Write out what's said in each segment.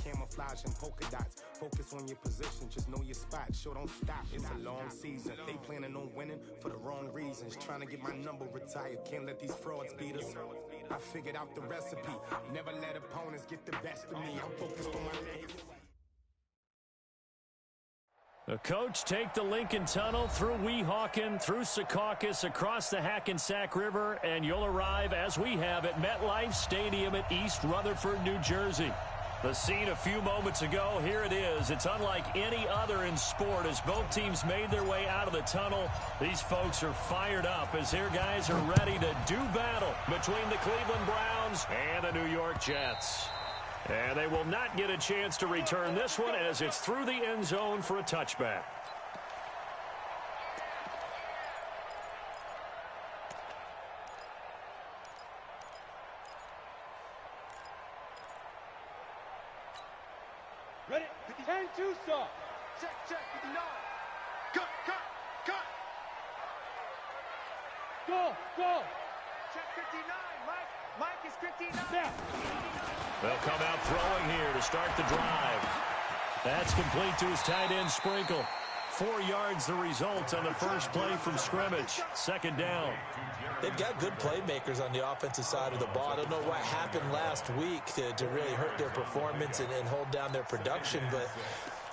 camouflage and polka dots. Focus on your position, just know your spot. Show don't stop, it's a long season. They planning on winning for the wrong reasons. Trying to get my number retired, can't let these frauds beat us. I figured out the recipe, never let opponents get the best of me. I'm focused on my legacy. The coach take the Lincoln Tunnel through Weehawken, through Secaucus, across the Hackensack River, and you'll arrive, as we have, at MetLife Stadium at East Rutherford, New Jersey. The scene a few moments ago, here it is. It's unlike any other in sport as both teams made their way out of the tunnel. These folks are fired up as their guys are ready to do battle between the Cleveland Browns and the New York Jets. And they will not get a chance to return this one as it's through the end zone for a touchback. Ready? 10-2 stop. Check, 59. Cut. Go. Check 59, Mike. Mike is 59. Snap. They'll come out throwing here to start the drive. That's complete to his tight end, Sprinkle. 4 yards the result on the first play from scrimmage. Second down. They've got good playmakers on the offensive side of the ball. I don't know what happened last week to really hurt their performance and hold down their production, but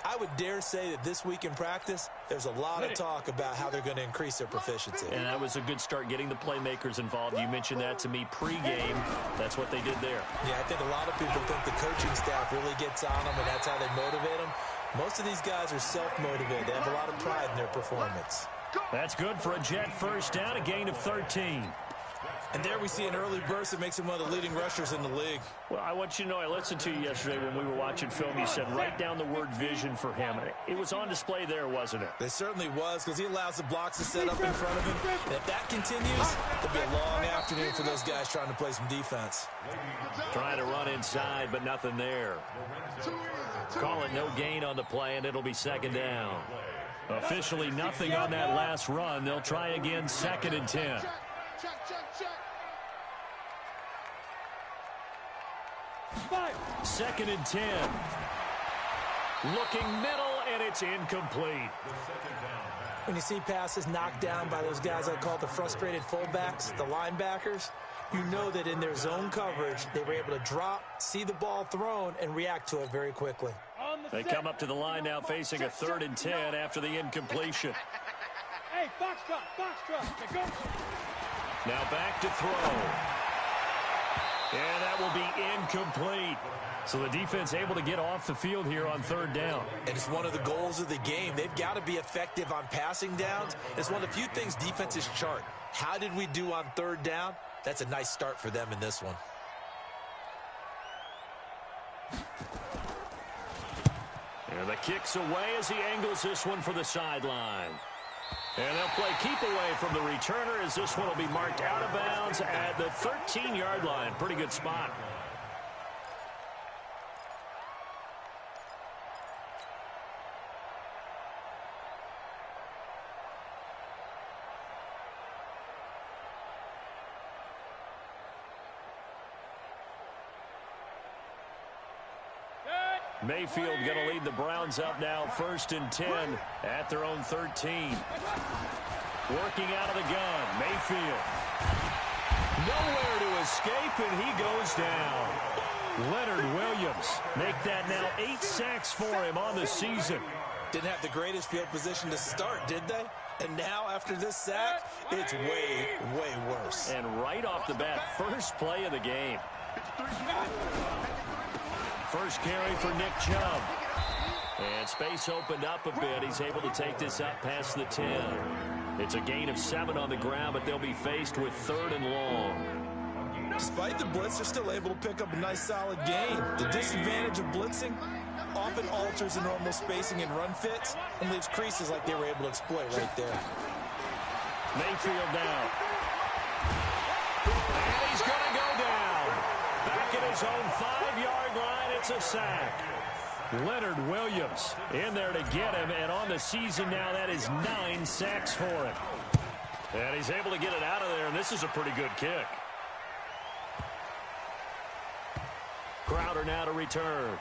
I would dare say that this week in practice, there's a lot of talk about how they're going to increase their proficiency. And that was a good start getting the playmakers involved. You mentioned that to me pregame. That's what they did there. Yeah, I think a lot of people think the coaching staff really gets on them, and that's how they motivate them. Most of these guys are self-motivated. They have a lot of pride in their performance. That's good for a Jet first down, a gain of 13. And there we see an early burst that makes him one of the leading rushers in the league. Well, I want you to know, I listened to you yesterday when we were watching film. You said write down the word vision for him. It was on display there, wasn't it? It certainly was, because he allows the blocks to set up in front of him. And if that continues, it'll be a long afternoon for those guys trying to play some defense. Trying to run inside, but nothing there. Call it no gain on the play, and it'll be second down. Officially nothing on that last run. They'll try again, 2nd and 10. Check. 2nd and 10. Looking middle, and it's incomplete. When you see passes knocked down by those guys I call the frustrated fullbacks, the linebackers, you know that in their zone coverage, they were able to drop, see the ball thrown, and react to it very quickly. They come up to the line now facing a 3rd and 10 after the incompletion. Hey, foxtrot. Go. Now back to throw. And that will be incomplete. So the defense able to get off the field here on 3rd down. And it's one of the goals of the game. They've got to be effective on passing downs. It's one of the few things defenses chart. How did we do on 3rd down? That's a nice start for them in this one. And the kick's away as he angles this one for the sideline. And they'll play keep away from the returner as this one will be marked out of bounds at the 13-yard line. Pretty good spot. Mayfield going to lead the Browns up now, 1st and 10 at their own 13. Working out of the gun, Mayfield. Nowhere to escape, and he goes down. Leonard Williams make that now 8 sacks for him on the season. Didn't have the greatest field position to start, did they? And now, after this sack, it's way, way worse. And right off the bat, first play of the game. First carry for Nick Chubb. And space opened up a bit. He's able to take this up past the 10. It's a gain of 7 on the ground, but they'll be faced with 3rd and long. Despite the blitz, they're still able to pick up a nice, solid gain. The disadvantage of blitzing often alters the normal spacing and run fits and leaves creases like they were able to exploit right there. Mayfield down. And he's going to go down. Back at his own 5-yard line. It's a sack. Leonard Williams in there to get him, and on the season now, that is 9 sacks for him. And he's able to get it out of there, and this is a pretty good kick. Crowder now to return.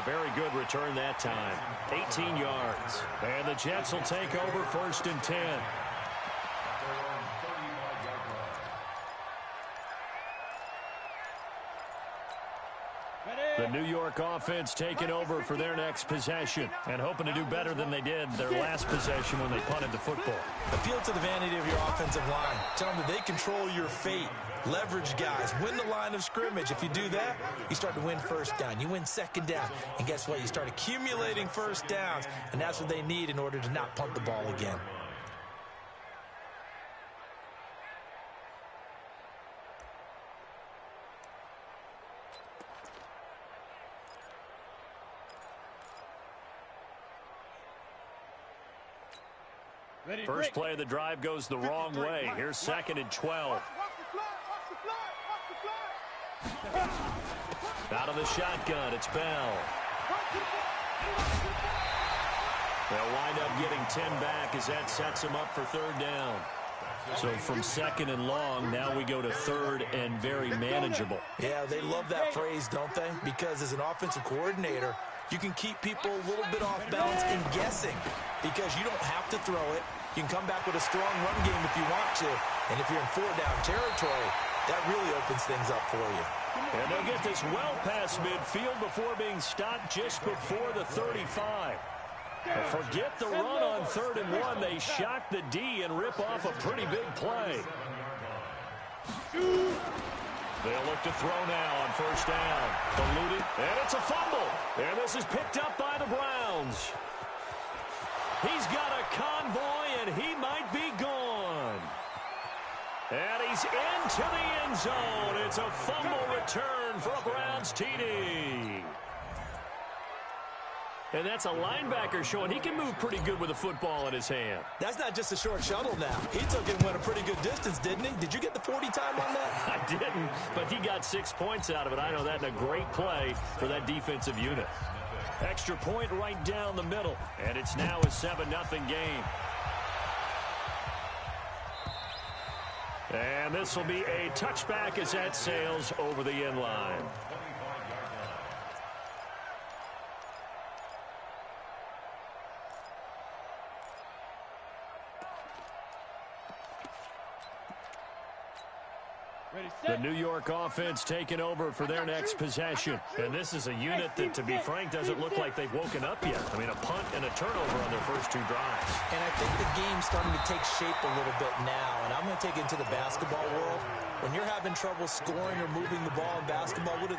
Very good return that time. 18 yards. And the Jets will take over 1st and 10. The New York offense taking over for their next possession and hoping to do better than they did their last possession when they punted the football. Appeal to the vanity of your offensive line. Tell them that they control your fate. Leverage guys. Win the line of scrimmage. If you do that, you start to win 1st down. You win 2nd down. And guess what? You start accumulating 1st downs. And that's what they need in order to not punt the ball again. First play of the drive goes the wrong way. Here's 2nd and 12. Out of the shotgun, it's Bell. They'll wind up getting 10 back as that sets them up for 3rd down. So from 2nd and long, now we go to 3rd and very manageable. Yeah, they love that phrase, don't they? Because as an offensive coordinator, you can keep people a little bit off balance and guessing because you don't have to throw it. You can come back with a strong run game if you want to. And if you're in 4-down territory, that really opens things up for you. And they'll get this well past midfield before being stopped just before the 35. Forget the run on 3rd and 1. They shock the D and rip off a pretty big play. They'll look to throw now on 1st down. Eluded, and it's a fumble. And this is picked up by the Browns. He's got a convoy, and he might be gone. And he's into the end zone. It's a fumble return for a Browns TD. And that's a linebacker showing he can move pretty good with a football in his hand. That's not just a short shuttle now. He took it and went a pretty good distance, didn't he? Did you get the 40 time on that? I didn't, but he got 6 points out of it. I know that in a great play for that defensive unit. Extra point right down the middle, and it's now a 7-0 game. And this will be a touchback as that sails over the end line. The New York offense taking over for their next possession. And this is a unit that, to be frank, doesn't look like they've woken up yet. I mean, a punt and a turnover on their first 2 drives. And I think the game's starting to take shape a little bit now. And I'm going to take it into the basketball world. When you're having trouble scoring or moving the ball in basketball, what do?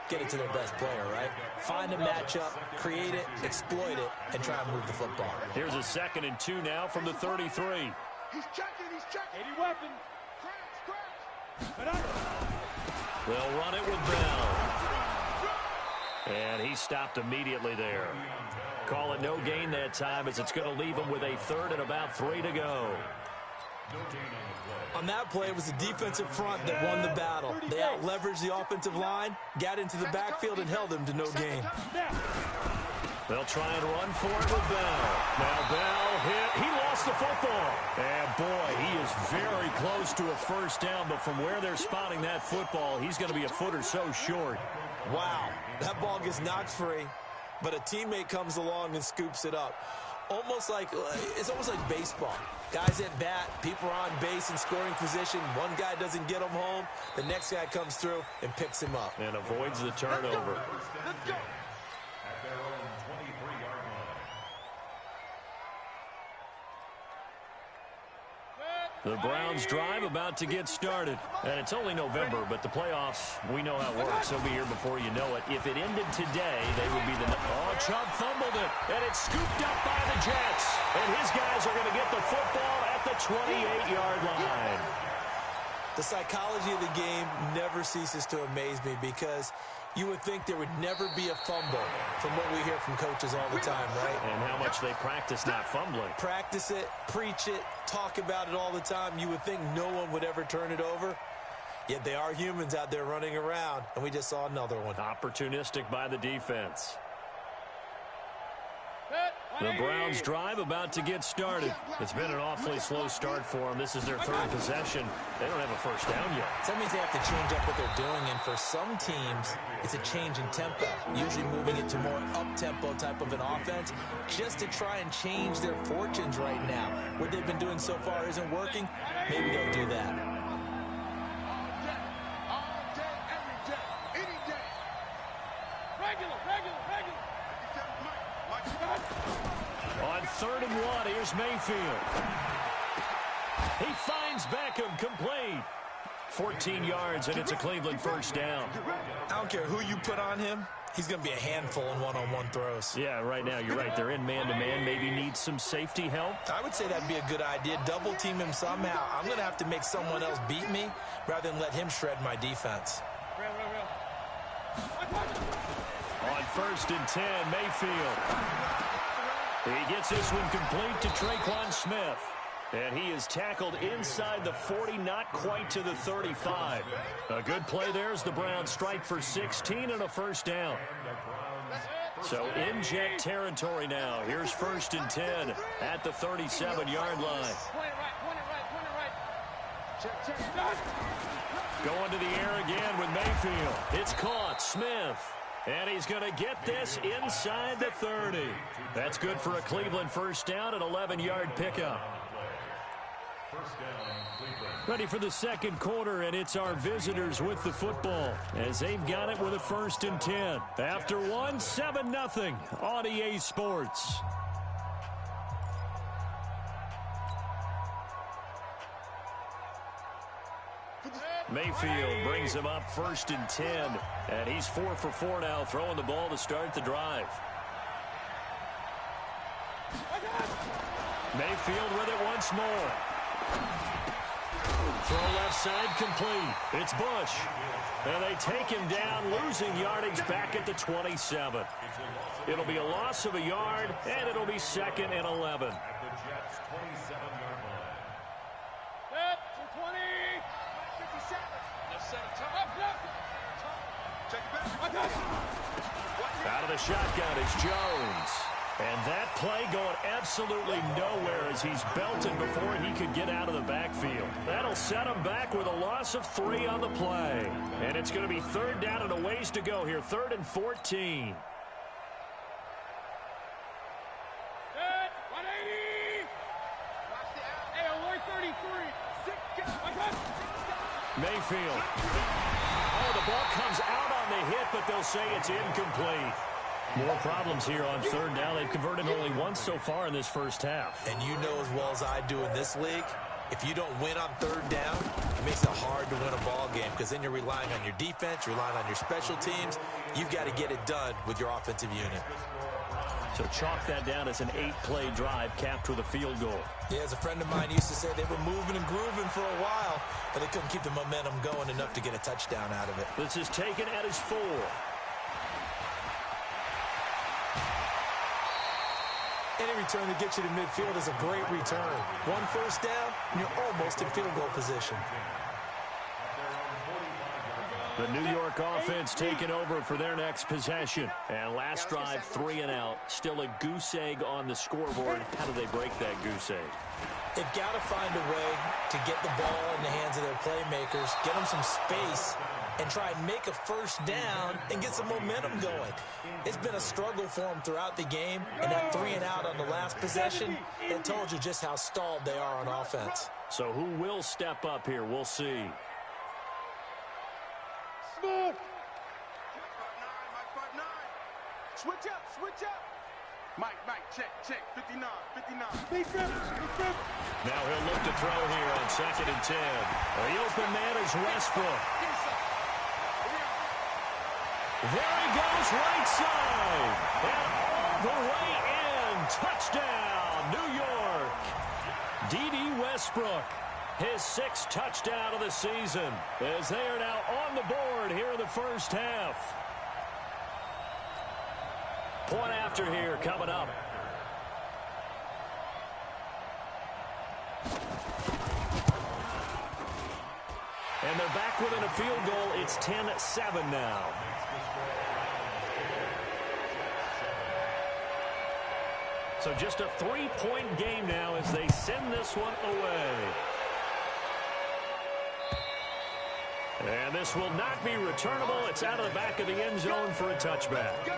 Get it to their best player, right? Find a matchup, create it, exploit it, and try and move the football. Here's a 2nd and 2 now from the 33. He's checking. 80 weapons. They'll run it with Bell. And he stopped immediately there. Call it no gain that time as it's going to leave him with a 3rd and about 3 to go. On that play, it was the defensive front that won the battle. They out-leveraged the offensive line, got into the backfield, and held them to no gain. They'll try and run for it with Bell. Now Bell hit. He lost the football. And boy, he is very close to a 1st down, but from where they're spotting that football, he's going to be a foot or so short. Wow, that ball gets knocked free, but a teammate comes along and scoops it up. It's almost like baseball. Guys at bat, people are on base in scoring position. One guy doesn't get him home. The next guy comes through and picks him up. And avoids the turnover. Let's go. The Browns drive about to get started. And it's only November, but the playoffs, we know how it works. They'll be here before you know it. If it ended today, they would be the... Oh, Chubb fumbled it. And it's scooped up by the Jets. And his guys are going to get the football at the 28-yard line. The psychology of the game never ceases to amaze me because you would think there would never be a fumble from what we hear from coaches all the time, right? And how much they practice not fumbling. Practice it, preach it, talk about it all the time. You would think no one would ever turn it over. Yet they are humans out there running around, and we just saw another one. Opportunistic by the defense. The Browns drive about to get started. It's been an awfully slow start for them. This is their third possession. They don't have a first down yet. So that means they have to change up what they're doing, and for some teams, it's a change in tempo, usually moving it to more up-tempo type of an offense just to try and change their fortunes right now. What they've been doing so far isn't working. Maybe they'll do that. All day, every day, any day. Regular. On 3rd and 1, here's Mayfield. He finds Beckham, complete. 14 yards, and it's a Cleveland first down. I don't care who you put on him. He's going to be a handful in one-on-one throws. Yeah, right now, you're right. They're in man-to-man. Maybe need some safety help. I would say that'd be a good idea. Double-team him somehow. I'm going to have to make someone else beat me rather than let him shred my defense. On 1st and 10, Mayfield. He gets this one complete to Tre'Quan Smith. And he is tackled inside the 40, not quite to the 35. A good play there as the Browns strike for 16 and a first down. So in jet territory now. Here's 1st and 10 at the 37-yard line. Going to the air again with Mayfield. It's caught. Smith. And he's going to get this inside the 30. That's good for a Cleveland first down, an 11-yard pickup. Ready for the second quarter, and it's our visitors with the football as they've got it with a 1st and 10. After 7-0 on EA Sports. Mayfield brings him up 1st and 10, and he's 4 for 4 now, throwing the ball to start the drive. Mayfield with it once more. Throw left side complete. It's Bush. And they take him down, losing yardage back at the 27. It'll be a loss of a yard, and it'll be 2nd and 11. Out of the shotgun is Jones. And that play going absolutely nowhere as he's belted before he could get out of the backfield. That'll set him back with a loss of 3 on the play. And it's going to be 3rd down and a ways to go here. 3rd and 14. Mayfield. Oh, the ball comes out on the hit, but they'll say it's incomplete. More problems here on 3rd down. They've converted only once so far in this first half. And you know as well as I do in this league, if you don't win on 3rd down, it makes it hard to win a ball game because then you're relying on your defense, you're relying on your special teams. You've got to get it done with your offensive unit. So chalk that down as an 8-play drive capped with a field goal. Yeah, as a friend of mine used to say, they were moving and grooving for a while, but they couldn't keep the momentum going enough to get a touchdown out of it. This is taken at his 4. Any return that gets you to midfield is a great return. 1 first down, and you're almost in field goal position. The New York offense taking over for their next possession. And last drive, 3 and out. Still a goose egg on the scoreboard. How do they break that goose egg? They've got to find a way to get the ball in the hands of their playmakers, get them some space, and try and make a first down and get some momentum going. It's been a struggle for them throughout the game, and that 3 and out on the last possession, it told you just how stalled they are on offense. So who will step up here? We'll see. Smooth. Switch up. Mike, check. 59. Now he'll look to throw here on 2nd and 10. The open man is Westbrook. There he goes, right side. And all the way in. Touchdown, New York. D.D. Westbrook, his 6th touchdown of the season, as they are now on the board here in the first half. Point after here coming up. And they're back within a field goal. It's 10-7 now. So just a 3-point game now as they send this one away. And this will not be returnable. It's out of the back of the end zone for a touchback.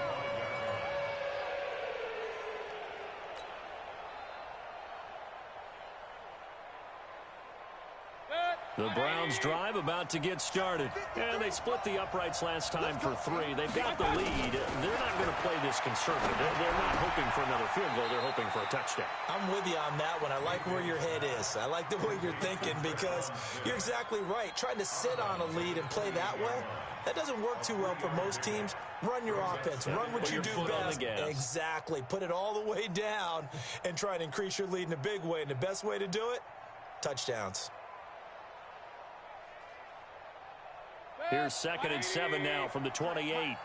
The Browns drive about to get started. And they split the uprights last time for 3. They've got the lead. They're not going to play this conservative. They're not hoping for another field goal. They're hoping for a touchdown. I'm with you on that one. I like where your head is. I like the way you're thinking because you're exactly right. Trying to sit on a lead and play that way, that doesn't work too well for most teams. Run your offense. Run what you do best. Exactly. Put it all the way down and try and increase your lead in a big way. And the best way to do it, touchdowns. Here's 2nd and 7 now from the 28.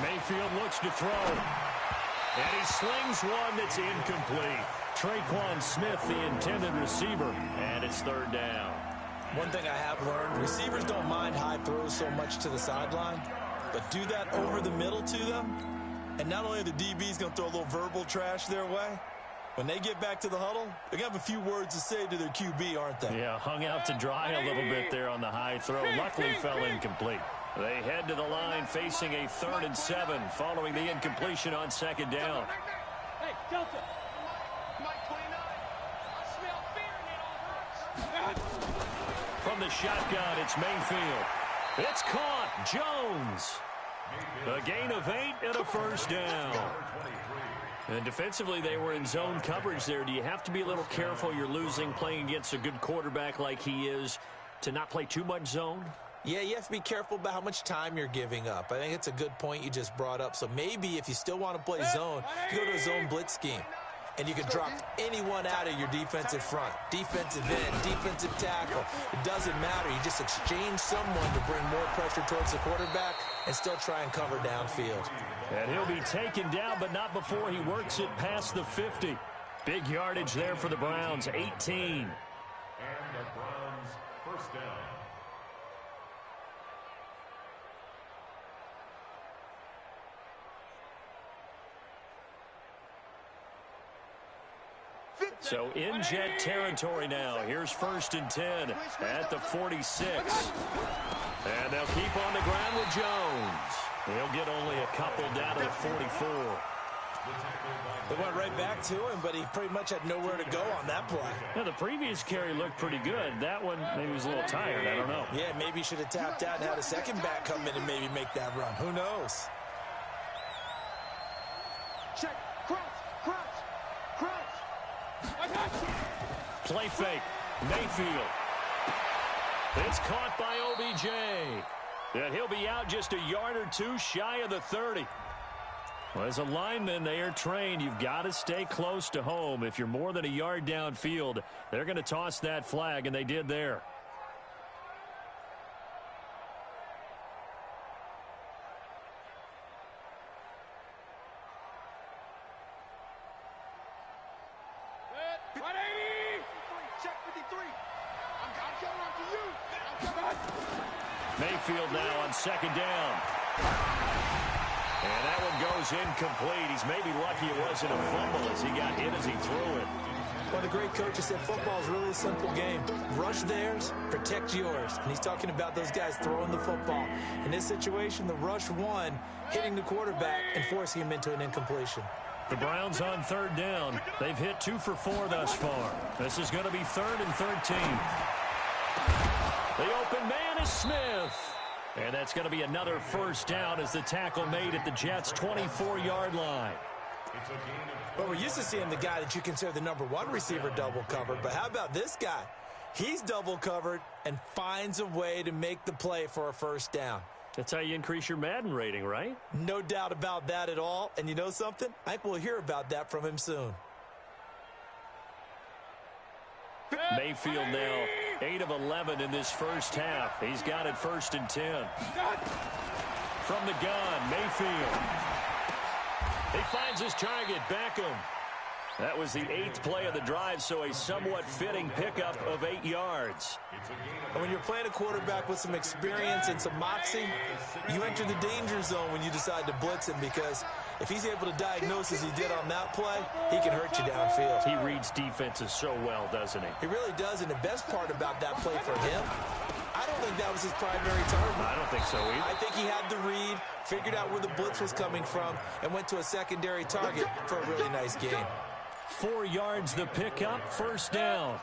Mayfield looks to throw. And he slings one that's incomplete. Traquan Smith, the intended receiver. And it's 3rd down. One thing I have learned, receivers don't mind high throws so much to the sideline, but do that over the middle to them. And not only are the DBs going to throw a little verbal trash their way, when they get back to the huddle, they're going to have a few words to say to their QB, aren't they? Yeah, hung out to dry a little bit there on the high throw. Luckily fell incomplete. They head to the line facing a 3rd and 7 following the incompletion on 2nd down. Hey, Delta. Mike 29. I smell fear in it. From the shotgun, it's Mayfield. It's caught. Jones. A gain of 8 and a 1st down. And defensively, they were in zone coverage there. Do you have to be a little careful? You're losing playing against a good quarterback like he is to not play too much zone? Yeah, you have to be careful about how much time you're giving up. I think it's a good point you just brought up. So maybe if you still want to play zone, you go to a zone blitz scheme. And you can drop anyone out of your defensive front. Defensive end, defensive tackle. It doesn't matter. You just exchange someone to bring more pressure towards the quarterback and still try and cover downfield. And he'll be taken down, but not before he works it past the 50. Big yardage there for the Browns, 18. And the Browns' 1st down. So in jet territory now. Here's 1st and 10 at the 46. And they'll keep on the ground with Jones. He'll get only a couple down to the 44. They went right back to him, but he pretty much had nowhere to go on that play. Now, the previous carry looked pretty good. That one maybe was a little tired. I don't know. Yeah, maybe he should have tapped out and had a second back come in and maybe make that run. Who knows? Check. Crouch. Play fake. Mayfield. It's caught by OBJ. And he'll be out just a yard or two shy of the 30. Well, as a lineman, they are trained. You've got to stay close to home. If you're more than a yard downfield, they're going to toss that flag, and they did there. Mayfield now on 2nd down. And that one goes incomplete. He's maybe lucky it wasn't a fumble as he got hit as he threw it. Well, the great coach has said football is really a simple game. Rush theirs, protect yours. And he's talking about those guys throwing the football. In this situation, the rush won, hitting the quarterback and forcing him into an incompletion. The Browns on 3rd down. They've hit 2 for 4 thus far. This is going to be 3rd and 13. The open man is Smith. And that's going to be another 1st down as the tackle made at the Jets' 24-yard line. Well, we're used to seeing the guy that you consider the #1 receiver double covered. But how about this guy? He's double covered and finds a way to make the play for a 1st down. That's how you increase your Madden rating, right? No doubt about that at all. And you know something? I think we'll hear about that from him soon. Mayfield now 8 of 11 in this 1st half. He's got it 1st and 10. From the gun, Mayfield. He finds his target, Beckham. That was the 8th play of the drive, so a somewhat fitting pickup of 8 yards. And when you're playing a quarterback with some experience and some moxie, you enter the danger zone when you decide to blitz him, because if he's able to diagnose as he did on that play, he can hurt you downfield. He reads defenses so well, doesn't he? He really does, and the best part about that play for him, I don't think that was his primary target. I don't think so either. I think he had the read, figured out where the blitz was coming from, and went to a secondary target for a really nice gain. 4 yards the pickup, first down.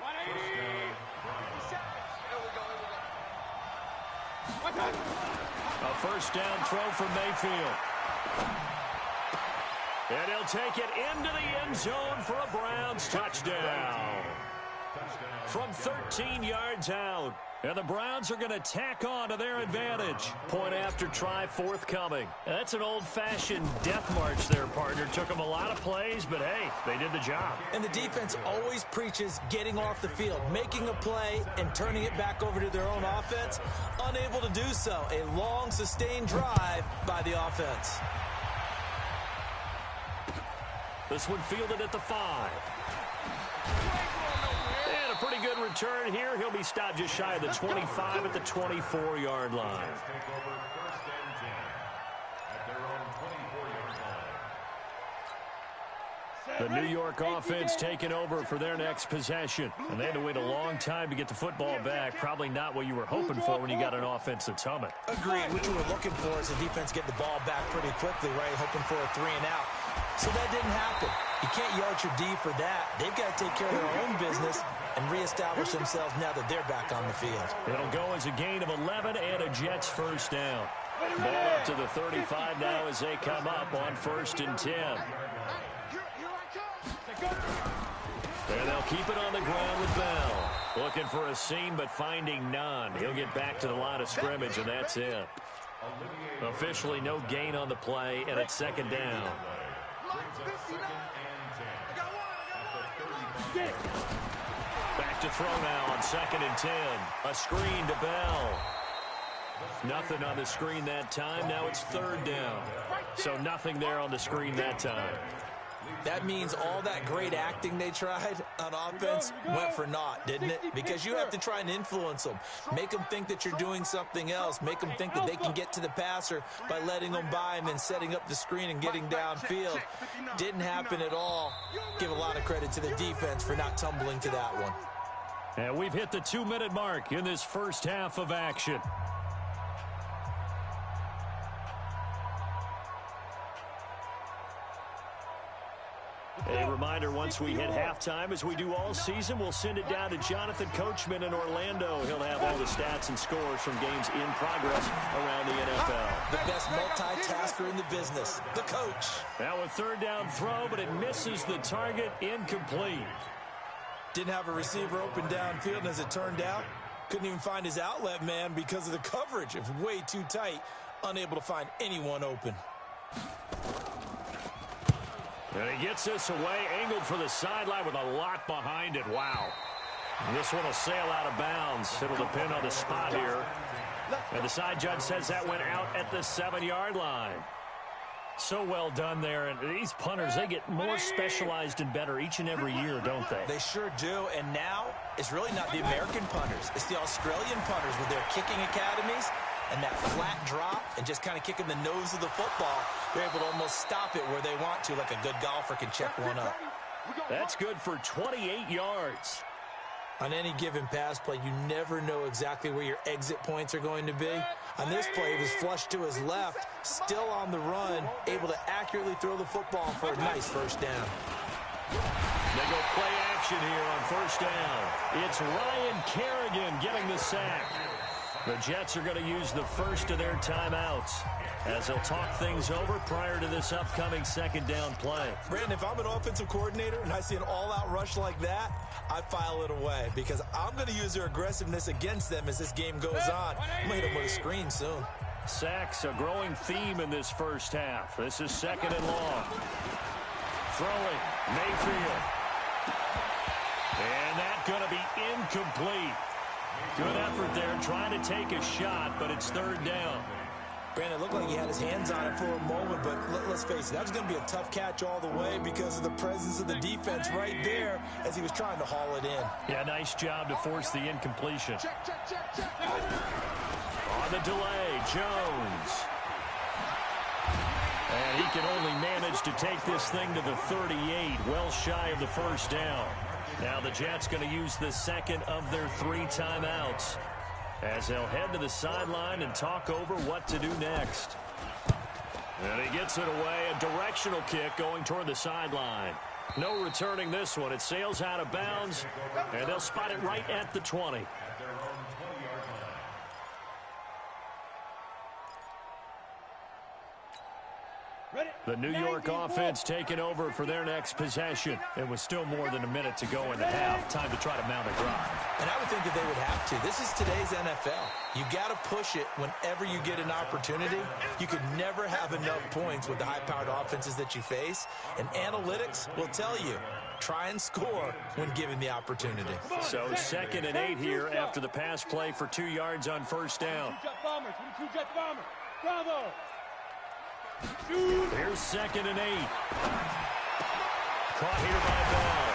A first down throw for Mayfield. And he'll take it into the end zone for a Browns touchdown. From 13 yards out. And the Browns are going to tack on to their advantage. Point after try forthcoming. That's an old-fashioned death march there, partner. Took them a lot of plays, but hey, they did the job. And the defense always preaches getting off the field, making a play, and turning it back over to their own offense. Unable to do so. A long, sustained drive by the offense. This one fielded at the 5. And a pretty good return here. He'll be stopped just shy of the 25 at the 24-yard line. The New York offense taking over for their next possession. And they had to wait a long time to get the football back. Probably not what you were hoping for when you got an offense that's humming. Agreed. What you were looking for is the defense get the ball back pretty quickly, right? Hoping for a 3 and out. So that didn't happen. You can't yard your D for that. They've got to take care of their own business and reestablish themselves now that they're back on the field. It'll go as a gain of 11 and a Jets first down. Ball up to the 35 now as they come up on 1st and 10. And they'll keep it on the ground with Bell. Looking for a seam, but finding none. He'll get back to the line of scrimmage, and that's it. Officially no gain on the play, and it's 2nd down. Back to throw now on 2nd and 10. A screen to Bell. Nothing on the screen that time. Now it's 3rd down. So nothing there on the screen that time. That means all that great acting they tried on offense went for naught, didn't it? Because you have to try and influence them. Make them think that you're doing something else. Make them think that they can get to the passer by letting them by and then setting up the screen and getting downfield. Didn't happen at all. Give a lot of credit to the defense for not tumbling to that one. And we've hit the 2-minute mark in this first half of action. A reminder, once we hit halftime, as we do all season, we'll send it down to Jonathan Coachman in Orlando. He'll have all the stats and scores from games in progress around the NFL. The best multitasker in the business, the coach. Now a 3rd down throw, but it misses the target, incomplete. Didn't have a receiver open downfield, and as it turned out, couldn't even find his outlet man because of the coverage. It was way too tight, unable to find anyone open. And he gets this away, angled for the sideline with a lot behind it. Wow. And this one will sail out of bounds. It'll depend on the spot here. And the side judge says that went out at the 7-yard line. So well done there. And these punters, they get more specialized and better each and every year, don't they? They sure do. And now it's really not the American punters. It's the Australian punters with their kicking academies and that flat drop and just kind of kicking the nose of the football. They're able to almost stop it where they want to, like a good golfer can check one up. That's good for 28 yards. On any given pass play, you never know exactly where your exit points are going to be. On this play, it was flushed to his left, still on the run, able to accurately throw the football for a nice first down. They go play action here on 1st down. It's Ryan Kerrigan getting the sack. The Jets are going to use the first of their timeouts as they'll talk things over prior to this upcoming 2nd down play. Brandon, if I'm an offensive coordinator and I see an all-out rush like that, I file it away because I'm going to use their aggressiveness against them as this game goes on. I'm going to hit them with a screen soon. Sacks, a growing theme in this first half. This is 2nd and long. Throwing, Mayfield. And that's going to be incomplete. Good effort there, trying to take a shot, but it's 3rd down. Brandon, it looked like he had his hands on it for a moment, but let's face it, that was going to be a tough catch all the way because of the presence of the defense right there as he was trying to haul it in. Yeah, nice job to force the incompletion. Check. On the delay, Jones. And he can only manage to take this thing to the 38, well shy of the first down. Now the Jets going to use the second of their 3 timeouts as they'll head to the sideline and talk over what to do next. And he gets it away, a directional kick going toward the sideline. No returning this one. It sails out of bounds, and they'll spot it right at the 20. The New York offense taking over for their next possession. It was still more than a minute to go in the half. Time to try to mount a drive. And I would think that they would have to. This is today's NFL. You got to push it whenever you get an opportunity. You could never have enough points with the high-powered offenses that you face. And analytics will tell you, try and score when given the opportunity. So 2nd and 8 here after the pass play for 2 yards on first down. Bravo. Here's 2nd and 8. Caught here by Bell.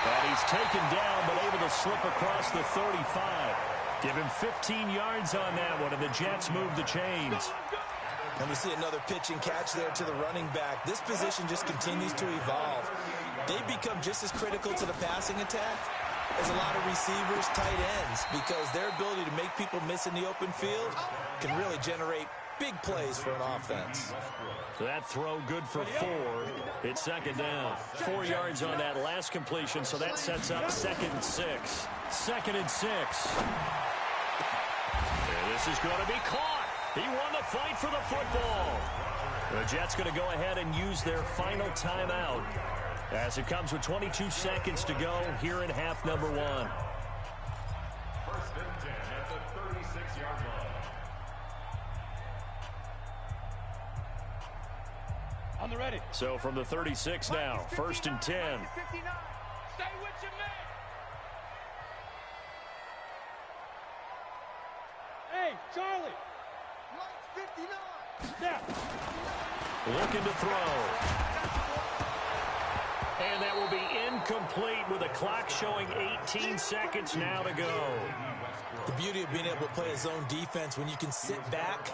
And he's taken down but able to slip across the 35. Give him 15 yards on that one, and the Jets move the chains. And we see another pitch and catch there to the running back. This position just continues to evolve. They become just as critical to the passing attack as a lot of receivers, tight ends, because their ability to make people miss in the open field can really generate big plays for an offense. That throw good for 4. It's 2nd down. 4 yards on that last completion, so that sets up 2nd and 6. 2nd and 6. And this is going to be caught. He won the fight for the football. The Jets going to go ahead and use their final timeout as it comes with 22 seconds to go here in half number 1. 1st and 10 at the 36-yard line. On the ready. So from the 36 now, 1st and 10. Stay with your man. Hey, Charlie. Mike 59. Snap. Looking to throw. And that will be incomplete with a clock showing 18 seconds now to go. The beauty of being able to play a zone defense when you can sit back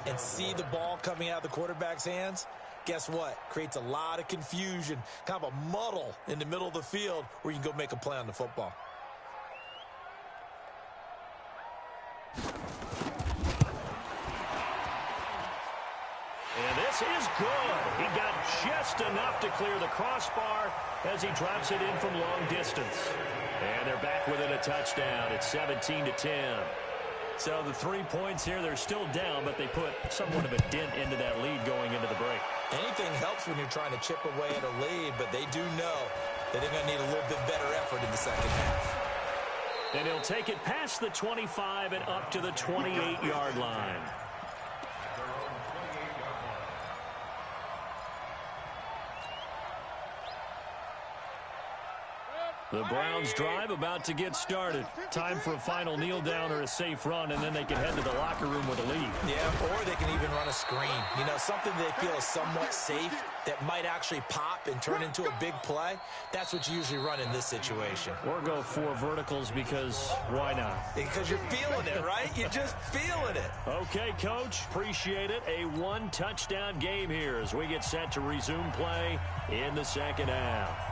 and see the ball coming out of the quarterback's hands, guess what? Creates a lot of confusion, kind of a muddle in the middle of the field where you can go make a play on the football. And this is good. He got just enough to clear the crossbar as he drops it in from long distance. And they're back within a touchdown. It's 17-10. So the 3 points here, they're still down, but they put somewhat of a dent into that lead going into the break. Anything helps when you're trying to chip away at a lead, but they do know that they're going to need a little bit better effort in the second half. And he'll take it past the 25 and up to the 28-yard line. The Browns drive about to get started. Time for a final kneel down or a safe run, and then they can head to the locker room with a lead. Yeah, or they can even run a screen. You know, something they feel is somewhat safe that might actually pop and turn into a big play. That's what you usually run in this situation. Or go 4 verticals because why not? Because you're feeling it, right? You're just feeling it. Okay, Coach. Appreciate it. A 1-touchdown game here as we get set to resume play in the second half.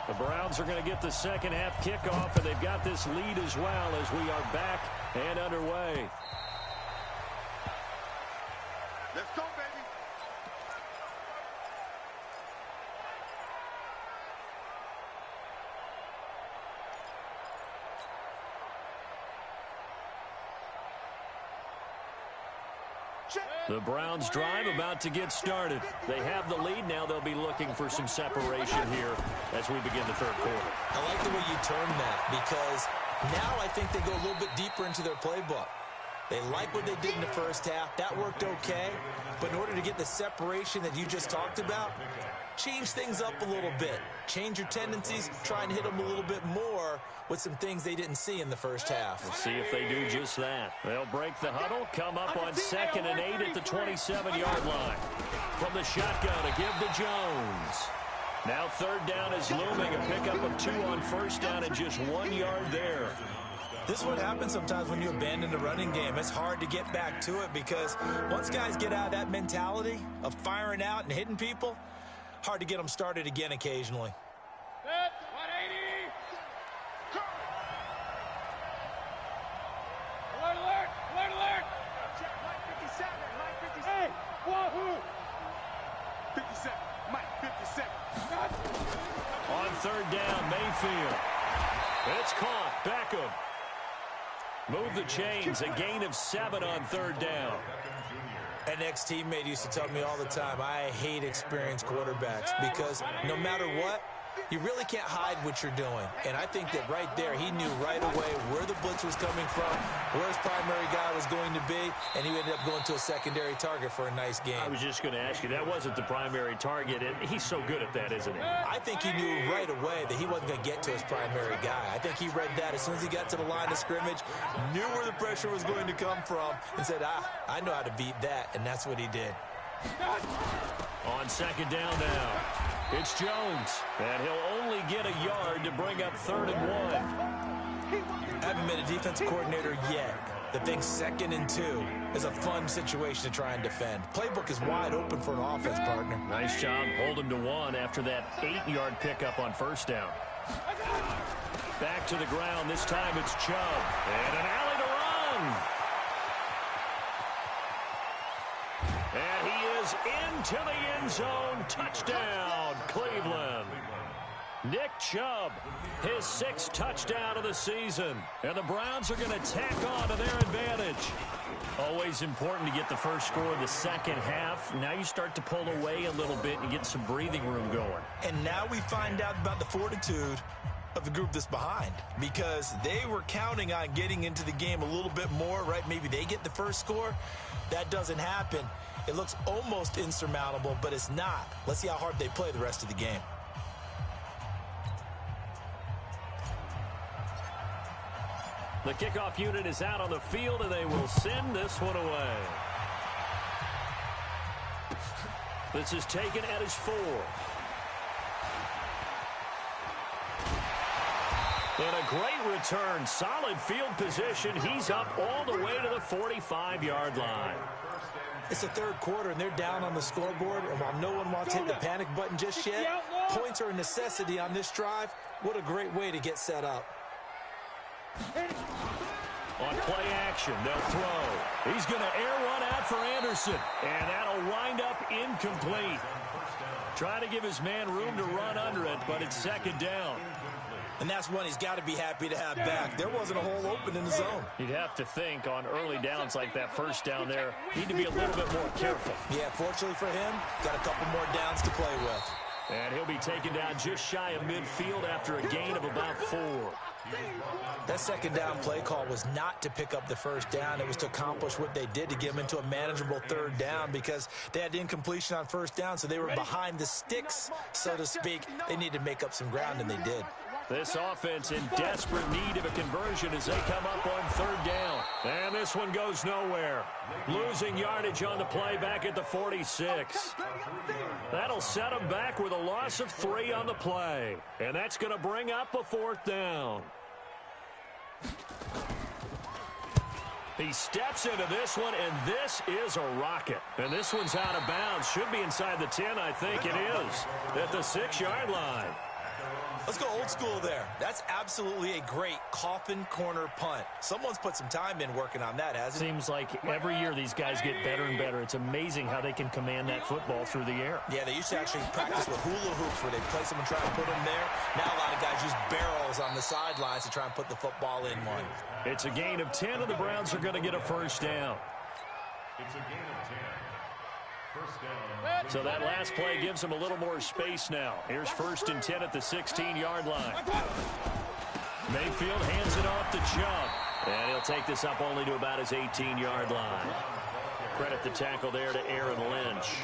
The Browns are going to get the second half kickoff, and they've got this lead as well as we are back and underway. Let's go, baby. The Browns drive about to get started. They have the lead. Now they'll be looking for some separation here as we begin the third quarter. I like the way you term that because now I think they go a little bit deeper into their playbook. They like what they did in the first half. That worked okay. But in order to get the separation that you just talked about, change things up a little bit. Change your tendencies. Try and hit them a little bit more with some things they didn't see in the first half. We'll see if they do just that. They'll break the huddle, come up on 2nd and 8 at the 27-yard line. From the shotgun, a give to Jones. Now 3rd down is looming. A pickup of 2 on 1st down and just 1 yard there. This is what happens sometimes when you abandon the running game. It's hard to get back to it because once guys get out of that mentality of firing out and hitting people, hard to get them started again occasionally. Set, 180. Alert, alert, alert, alert. Check, Mike 57, Mike 57. Hey, wahoo. 57, Mike 57. On 3rd down, Mayfield. It's caught. Beckham. Move the chains. A gain of 7 on 3rd down. An ex-teammate used to tell me all the time, I hate experienced quarterbacks because no matter what, you really can't hide what you're doing. And I think that right there, he knew right away where the blitz was coming from, where his primary guy was going to be, and he ended up going to a secondary target for a nice game. I was just going to ask you, that wasn't the primary target, and he's so good at that, isn't he? I think he knew right away that he wasn't going to get to his primary guy. I think he read that as soon as he got to the line of scrimmage, knew where the pressure was going to come from, and said, I know how to beat that, and that's what he did. On 2nd down now, it's Jones, and he'll only get a yard to bring up 3rd and 1. Haven't been a defensive coordinator yet that thinks 2nd and 2 is a fun situation to try and defend. Playbook is wide open for an offense, partner. Nice job holding to 1 after that 8-yard pickup on 1st down. Back to the ground. This time it's Chubb, and an alley to run. And he is into the end zone. Touchdown, Cleveland. Nick Chubb, his 6th touchdown of the season. And the Browns are going to tack on to their advantage. Always important to get the first score of the second half. Now you start to pull away a little bit and get some breathing room going. And now we find out about the fortitude of the group that's behind, because they were counting on getting into the game a little bit more, right? Maybe they get the first score. That doesn't happen. It looks almost insurmountable, but it's not. Let's see how hard they play the rest of the game. The kickoff unit is out on the field, and they will send this one away. This is taken at his 4. And a great return. Solid field position. He's up all the way to the 45-yard line. It's the 3rd quarter, and they're down on the scoreboard. And while no one wants to hit the panic button just yet, points are a necessity on this drive. What a great way to get set up. On play action, they'll throw. He's going to air one out for Anderson. And that'll wind up incomplete. Trying to give his man room to run under it, but it's 2nd down. And that's one he's got to be happy to have back. There wasn't a hole open in the zone. You'd have to think on early downs like that 1st down there, need to be a little bit more careful. Yeah, fortunately for him, got a couple more downs to play with. And he'll be taken down just shy of midfield after a gain of about 4. That 2nd down play call was not to pick up the 1st down. It was to accomplish what they did, to get them into a manageable 3rd down, because they had incompletion on 1st down, so they were behind the sticks, so to speak. They needed to make up some ground, and they did. This offense in desperate need of a conversion as they come up on 3rd down. And this one goes nowhere. Losing yardage on the play back at the 46. That'll set them back with a loss of 3 on the play. And that's going to bring up a 4th down. He steps into this one, and this is a rocket. And this one's out of bounds. Should be inside the 10, I think it is, at the 6-yard line. Let's go old school there. That's absolutely a great coffin corner punt. Someone's put some time in working on that, hasn't it? Seems like every year these guys get better and better. It's amazing how they can command that football through the air. Yeah, they used to actually practice with hula hoops where they play someone try to put them there. Now a lot of guys use barrels on the sidelines to try and put the football in one. It's a gain of 10, and the Browns are going to get a 1st down. It's a gain of 10. First down. So that last play gives them a little more space now. Here's 1st and 10 at the 16-yard line. Mayfield hands it off to Chubb. And he'll take this up only to about his 18-yard line. Credit the tackle there to Aaron Lynch.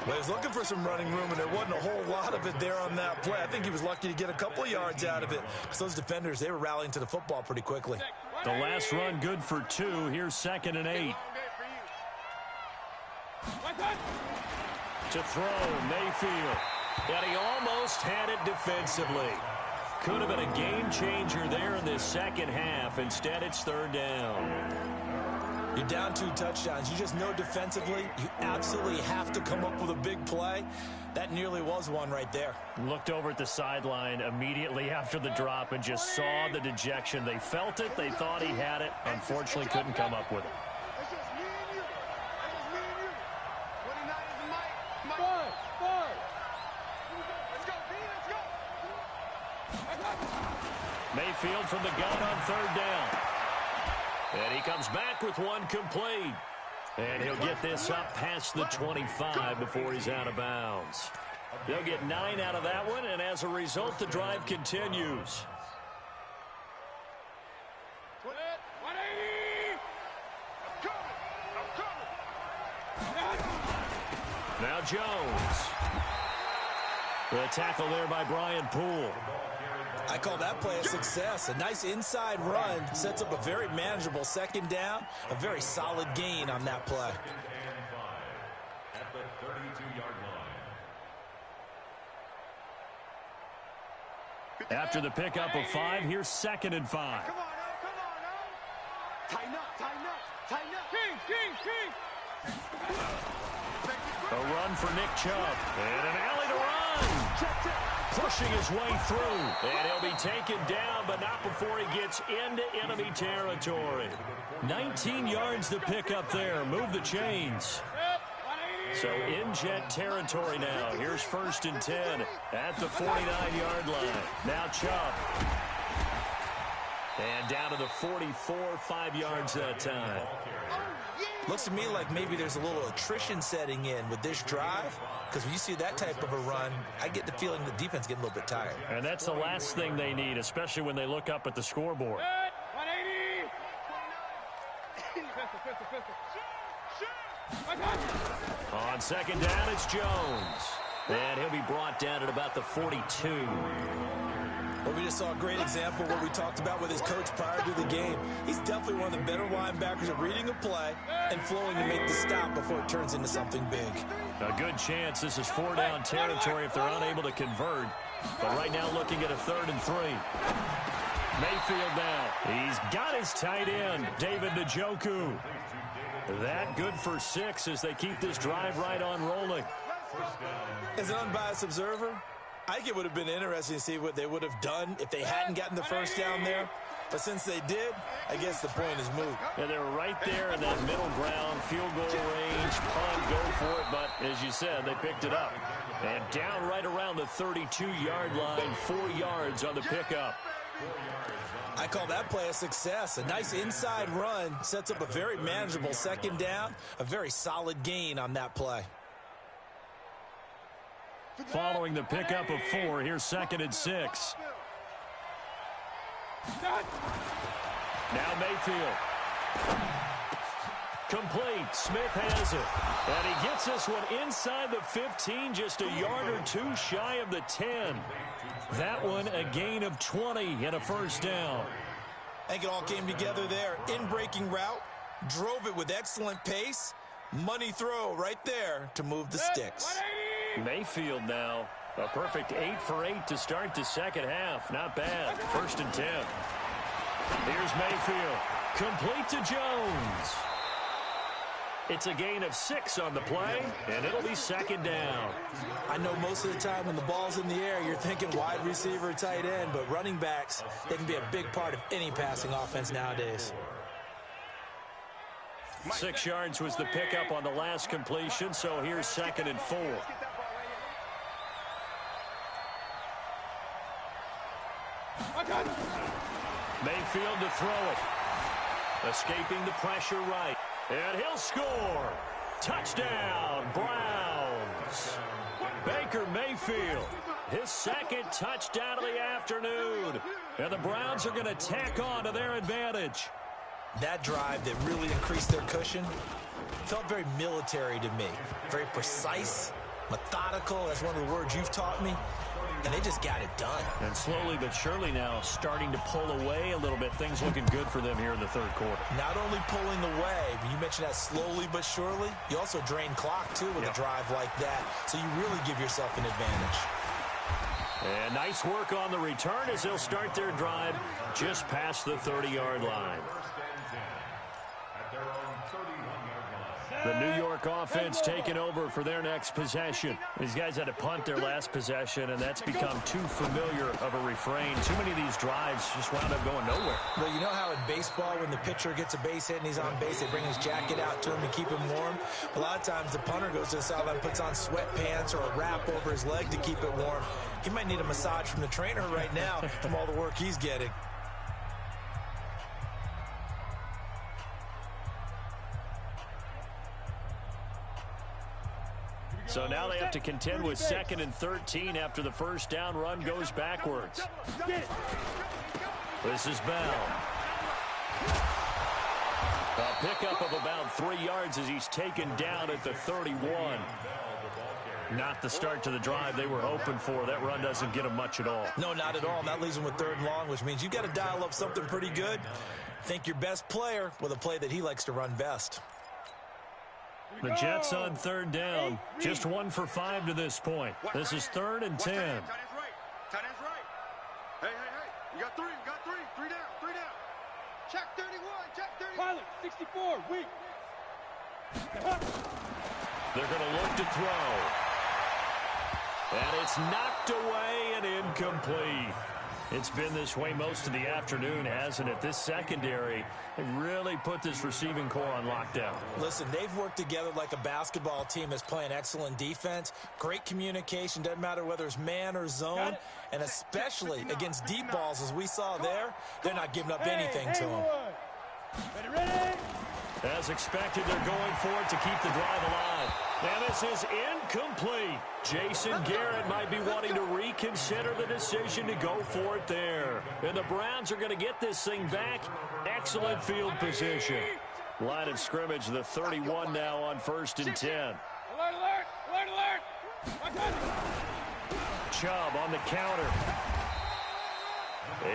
Well, he was looking for some running room, and there wasn't a whole lot of it there on that play. I think he was lucky to get a couple of yards out of it, because those defenders, they were rallying to the football pretty quickly. The last run good for 2. Here's 2nd and 8. To throw, Mayfield. And he almost had it defensively. Could have been a game changer there in this second half. Instead, it's 3rd down. You're down 2 touchdowns. You just know defensively you absolutely have to come up with a big play. That nearly was one right there. Looked over at the sideline immediately after the drop and just saw the dejection. They felt it. They thought he had it. Unfortunately, couldn't come up with it. It's just me and you. It's just me and you. 29 is the mic. Five. Let's go, B. Let's go. Mayfield from the gun on 3rd down. And he comes back with one complete. And he'll get this up past the 25 before he's out of bounds. They'll get 9 out of that one, and as a result, the drive continues. 180. I'm coming. Now Jones. The tackle there by Brian Poole. I call that play a success. A nice inside run sets up a very manageable 2nd down. A very solid gain on that play. At the 32-yard line. After the pickup of 5, here's 2nd and 5. Come on, Tighten up. King. A run for Nick Chubb. And an alley to run. Pushing his way through. And he'll be taken down, but not before he gets into enemy territory. 19 yards to pick up there. Move the chains. So in Jet territory now. Here's 1st and 10 at the 49-yard line. Now Chubb. And down to the 44, 5 yards that time. Looks to me like maybe there's a little attrition setting in with this drive, because when you see that type of a run, I get the feeling the defense getting a little bit tired. And that's the last thing they need, especially when they look up at the scoreboard. 180. On 2nd down, it's Jones. And he'll be brought down at about the 42. Well, we just saw a great example of what we talked about with his coach prior to the game. He's definitely one of the better linebackers at reading a play and flowing to make the stop before it turns into something big. A good chance this is 4-down territory if they're unable to convert. But right now looking at a 3rd and 3. Mayfield now. He's got his tight end, David Njoku. That good for 6 as they keep this drive right on rolling. As an unbiased observer, I think it would have been interesting to see what they would have done if they hadn't gotten the 1st down there. But since they did, I guess the point is moot. Yeah, they were right there in that middle ground, field goal range, punt, go for it. But as you said, they picked it up. And down right around the 32-yard line, 4 yards on the pickup. I call that play a success. A nice inside run sets up a very manageable 2nd down. A very solid gain on that play. Following the pickup of 4, here's 2nd and 6. Now Mayfield. Complete. Smith has it. And he gets this one inside the 15, just a yard or 2 shy of the 10. That one a gain of 20 and a 1st down. I think it all came together there. In-breaking route. Drove it with excellent pace. Money throw right there to move the sticks. Mayfield now. A perfect 8 for 8 to start the second half. Not bad. 1st and 10. Here's Mayfield. Complete to Jones. It's a gain of 6 on the play, and it'll be 2nd down. I know most of the time when the ball's in the air, you're thinking wide receiver, tight end, but running backs, they can be a big part of any passing offense nowadays. 6 yards was the pickup on the last completion, so here's 2nd and 4. Mayfield to throw it. Escaping the pressure right. And he'll score. Touchdown, Browns. Baker Mayfield. his second touchdown of the afternoon. And the Browns are going to tack on to their advantage. That drive that really increased their cushion felt very military to me. Very precise, methodical. That's one of the words you've taught me. And they just got it done. And slowly but surely now starting to pull away a little bit. Things looking good for them here in the third quarter. Not only pulling away, but you mentioned that slowly but surely. You also drain clock, too, with a drive like that. So you really give yourself an advantage. And nice work on the return as they'll start their drive just past the 30-yard line. The New York offense taking over for their next possession. These guys had to punt their last possession, and that's become too familiar of a refrain. Too many of these drives just wound up going nowhere. Well, you know how in baseball, when the pitcher gets a base hit and he's on base, they bring his jacket out to him and keep him warm? A lot of times the punter goes to the sideline, puts on sweatpants or a wrap over his leg to keep it warm. He might need a massage from the trainer right now from all the work he's getting. So now they have to contend with 2nd and 13 after the first down run goes backwards. This is Bell. A pickup of about 3 yards as he's taken down at the 31. Not the start to the drive they were hoping for. That run doesn't get them much at all. No, not at all. That leaves them with 3rd and long, which means you've got to dial up something pretty good. Think your best player with a play that he likes to run best. The Jets on 3rd down. Just 1 for 5 to this point. This is 3rd and 10. Tight end's right. Tight end's right. Hey. You got 3. You got 3. 3 down. 3 down. Check 31. Check 30. Pilot, 64. Weak. They're going to look to throw. And it's knocked away and incomplete. It's been this way most of the afternoon, hasn't it? This secondary, they really put this receiving core on lockdown. Listen, they've worked together like a basketball team that's playing excellent defense. Great communication, doesn't matter whether it's man or zone. And especially against deep balls, as we saw there, they're not giving up anything to them. Ready? As expected, they're going for it to keep the drive alive. And this is incomplete. Jason Garrett might be wanting to reconsider the decision to go for it there. And the Browns are going to get this thing back. Excellent field position. Line of scrimmage, the 31 now on 1st and 10. Alert, alert, alert, alert. Chubb on the counter.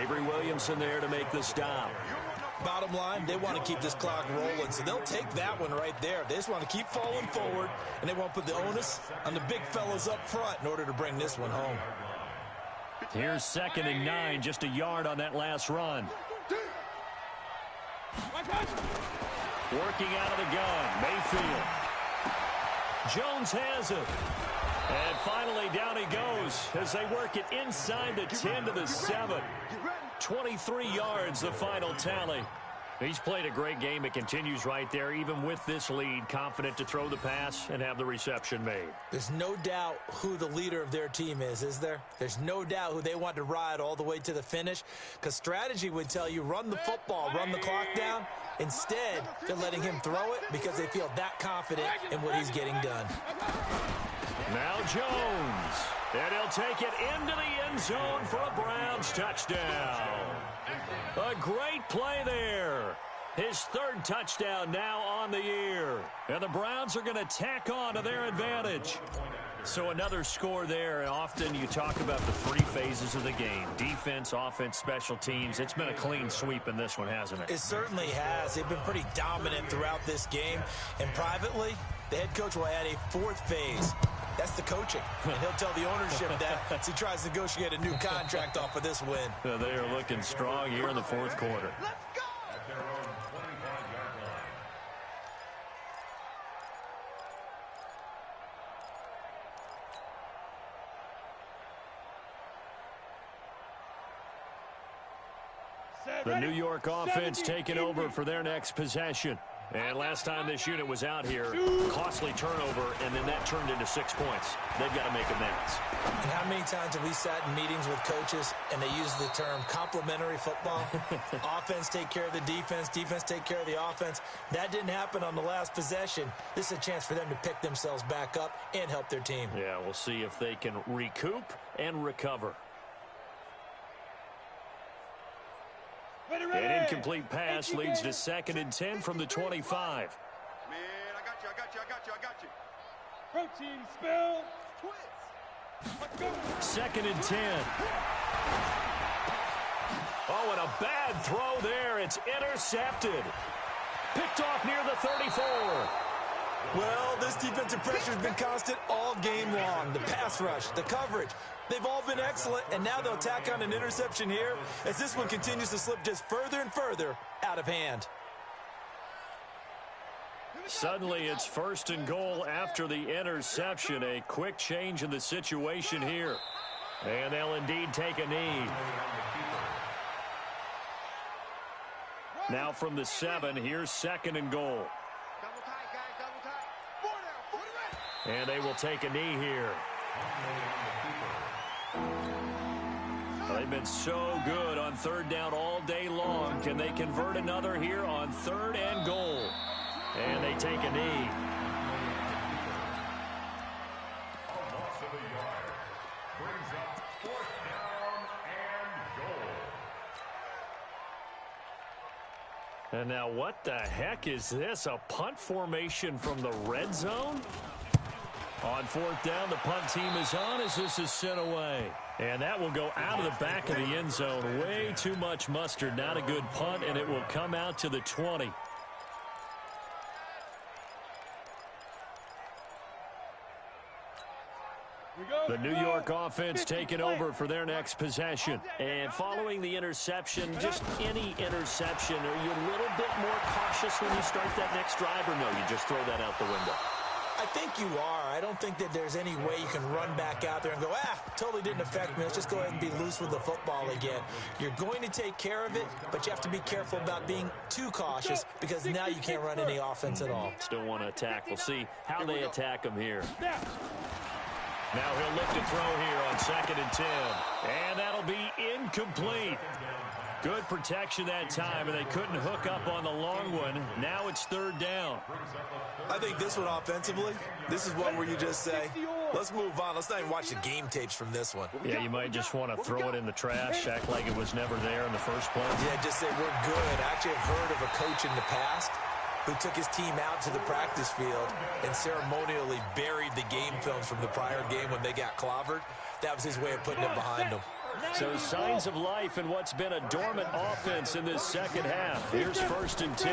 Avery Williamson there to make the stop. Bottom line, they want to keep this clock rolling, so they'll take that one right there. They just want to keep falling forward, and they won't put the onus on the big fellas up front in order to bring this one home. Here's 2nd and 9, just a yard on that last run. Working out of the gun, Mayfield. Jones has it. And finally down he goes as they work it inside the 10 to the 7. 23 yards, the final tally. He's played a great game. It continues right there, even with this lead, confident to throw the pass and have the reception made. There's no doubt who the leader of their team is there? There's no doubt who they want to ride all the way to the finish, because strategy would tell you run the football, run the clock down. Instead, they're letting him throw it because they feel that confident in what he's getting done. Now Jones, and he'll take it into the end zone for a Browns touchdown. A great play there. His 3rd touchdown now on the year. And the Browns are going to tack on to their advantage. So another score there, and often you talk about the 3 phases of the game. Defense, offense, special teams. It's been a clean sweep in this one, hasn't it? It certainly has. They've been pretty dominant throughout this game. And privately, the head coach will add a 4th phase. That's the coaching. And he'll tell the ownership that as he tries to negotiate a new contract off of this win. They are looking strong here in the 4th quarter. Let's go! The New York offense taking over for their next possession. And last time this unit was out here, costly turnover, and then that turned into 6 points. They've got to make amends. And how many times have we sat in meetings with coaches and they use the term complementary football? Offense take care of the defense, defense take care of the offense. That didn't happen on the last possession. This is a chance for them to pick themselves back up and help their team. Yeah, we'll see if they can recoup and recover. An incomplete pass leads to 2nd and 10 from the 25. Man, I got you. Protein spill. Let's go. 2nd and 10. Oh, and a bad throw there. It's intercepted. Picked off near the 34. Well, this defensive pressure has been constant all game long. The pass rush, the coverage, they've all been excellent, and now they'll tack on an interception here as this one continues to slip just further and further out of hand. Suddenly, it's 1st and goal after the interception. A quick change in the situation here. And they'll indeed take a knee. Now from the 7, here's 2nd and goal. Double tight, guys, double tight. And they will take a knee here. They've been so good on 3rd down all day long. Can they convert another here on 3rd and goal? And they take a knee. A loss of a yard. Brings up 4th down and goal. And now what the heck is this? A punt formation from the red zone? On 4th down, the punt team is on as this is sent away. And that will go out of the back of the end zone. Way too much mustard. Not a good punt, and it will come out to the 20. The New York offense taking over for their next possession. And following the interception, just any interception, are you a little bit more cautious when you start that next drive, or no, you just throw that out the window? I think you are. I don't think that there's any way you can run back out there and go, totally didn't affect me. Let's just go ahead and be loose with the football again. You're going to take care of it, but you have to be careful about being too cautious because now you can't run any offense at all. Still want to attack. We'll see how they attack him here. Now he'll look to throw here on 2nd and 10. And that'll be incomplete. Good protection that time, and they couldn't hook up on the long one. Now it's 3rd down. I think this one offensively, this is one where you just say, let's move on. Let's not even watch the game tapes from this one. Yeah, you might just want to throw it in the trash, act like it was never there in the first place. Yeah, just say we're good. I actually have heard of a coach in the past who took his team out to the practice field and ceremonially buried the game films from the prior game when they got clobbered. That was his way of putting it behind them. So signs of life in what's been a dormant offense in this second half. Here's 1st and 10.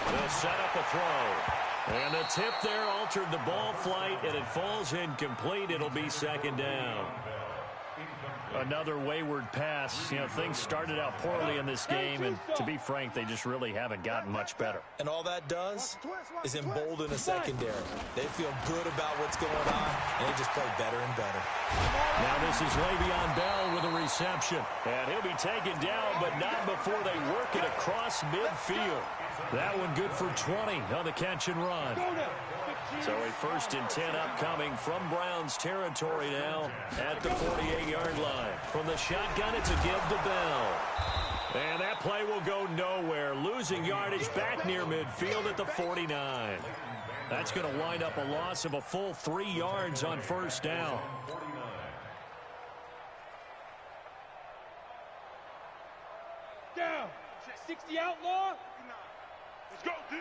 They'll set up a throw. And the tip there altered the ball flight, and it falls incomplete. It'll be 2nd down. Another wayward pass. You know, things started out poorly in this game, and to be frank, they just really haven't gotten much better. And all that does is embolden a secondary. They feel good about what's going on, and they just play better and better. Now this is Le'Veon Bell with a reception. And he'll be taken down, but not before they work it across midfield. That one good for 20 on the catch and run. So a 1st and 10 upcoming from Browns territory now at the 48-yard line. From the shotgun, it's a give to Bell. And that play will go nowhere. Losing yardage back near midfield at the 49. That's going to wind up a loss of a full 3 yards on 1st down. Down. 60 outlaw. Let's go, D.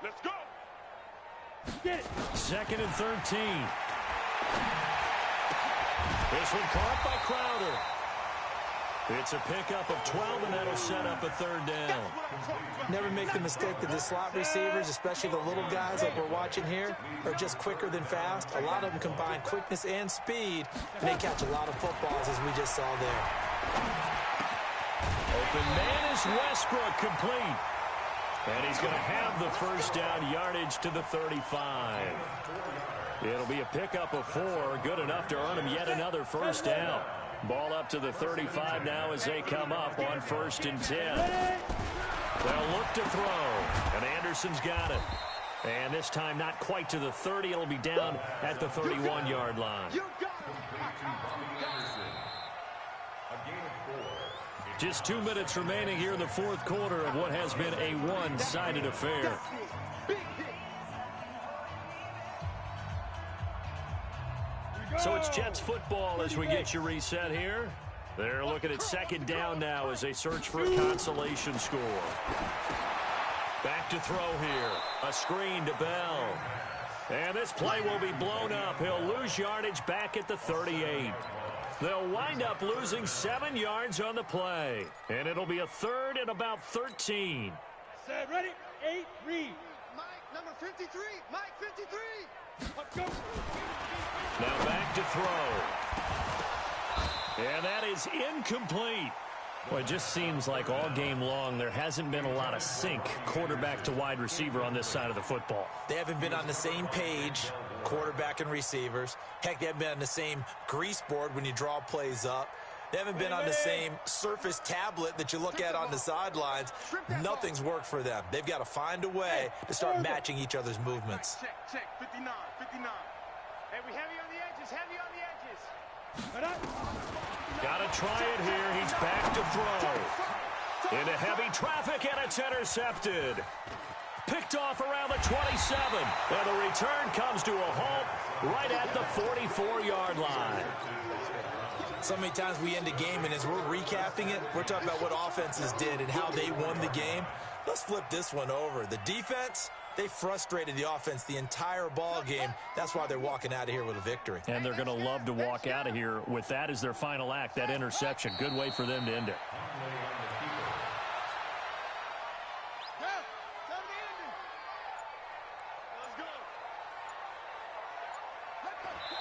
Let's go. Get it. 2nd and 13. This one caught by Crowder. It's a pickup of 12, and that'll set up a 3rd down. Never make the mistake that the slot receivers, especially the little guys like we're watching here, are just quicker than fast. A lot of them combine quickness and speed, and they catch a lot of footballs, as we just saw there. Open man is Westbrook, complete. And he's going to have the 1st down, yardage to the 35. It'll be a pickup of 4, good enough to earn him yet another 1st down. Ball up to the 35 now as they come up on 1st and 10. They'll look to throw, and Anderson's got it. And this time not quite to the 30. It'll be down at the 31-yard line. Just 2 minutes remaining here in the fourth quarter of what has been a one-sided affair. So it's Jets football as we get you reset here. They're looking at 2nd down now as they search for a consolation score. Back to throw here. A screen to Bell. And this play will be blown up. He'll lose yardage back at the 38. They'll wind up losing 7 yards on the play. And it'll be a 3rd and about 13. Set, ready, 8, read. Mike, number 53. Mike, 53. Let's go. Now back to throw. And that is incomplete. Well, it just seems like all game long there hasn't been a lot of sync quarterback to wide receiver on this side of the football. They haven't been on the same page, quarterback and receivers. Heck, they haven't been on the same grease board when you draw plays up. They haven't been on the same Surface tablet that you look at on the sidelines. Nothing's worked for them. They've got to find a way to start matching each other's movements. Check, 59, 59. Hey, we heavy on the edges, heavy on the edges. Got to try it here. He's back to throw. Into heavy traffic, and it's intercepted. Picked off around the 27. And the return comes to a halt right at the 44-yard line. So many times we end a game, and as we're recapping it, we're talking about what offenses did and how they won the game. Let's flip this one over. The defense, they frustrated the offense the entire ball game. That's why they're walking out of here with a victory. And they're going to love to walk out of here with that as their final act, that interception. Good way for them to end it.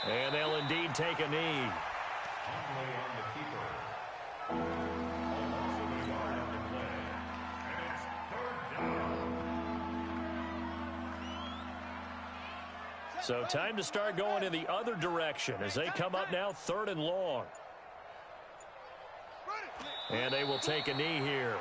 And they'll indeed take a knee. So time to start going in the other direction as they come up now 3rd and long. And they will take a knee here.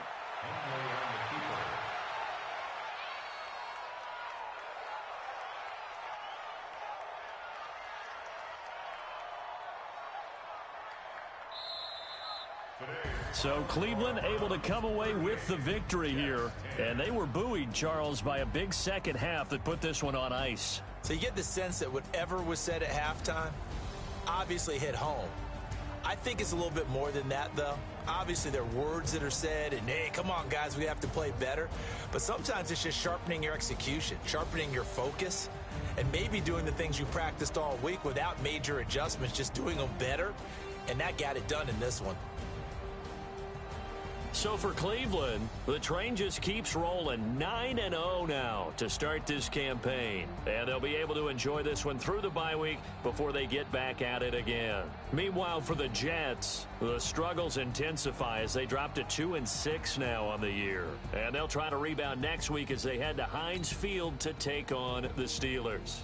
So Cleveland able to come away with the victory here. And they were buoyed, Charles, by a big second half that put this one on ice. So you get the sense that whatever was said at halftime obviously hit home. I think it's a little bit more than that, though. Obviously, there are words that are said, and, hey, come on, guys, we have to play better. But sometimes it's just sharpening your execution, sharpening your focus, and maybe doing the things you practiced all week without major adjustments, just doing them better. And that got it done in this one. So for Cleveland, the train just keeps rolling 9-0 now to start this campaign. And they'll be able to enjoy this one through the bye week before they get back at it again. Meanwhile, for the Jets, the struggles intensify as they drop to 2-6 now on the year. And they'll try to rebound next week as they head to Heinz Field to take on the Steelers.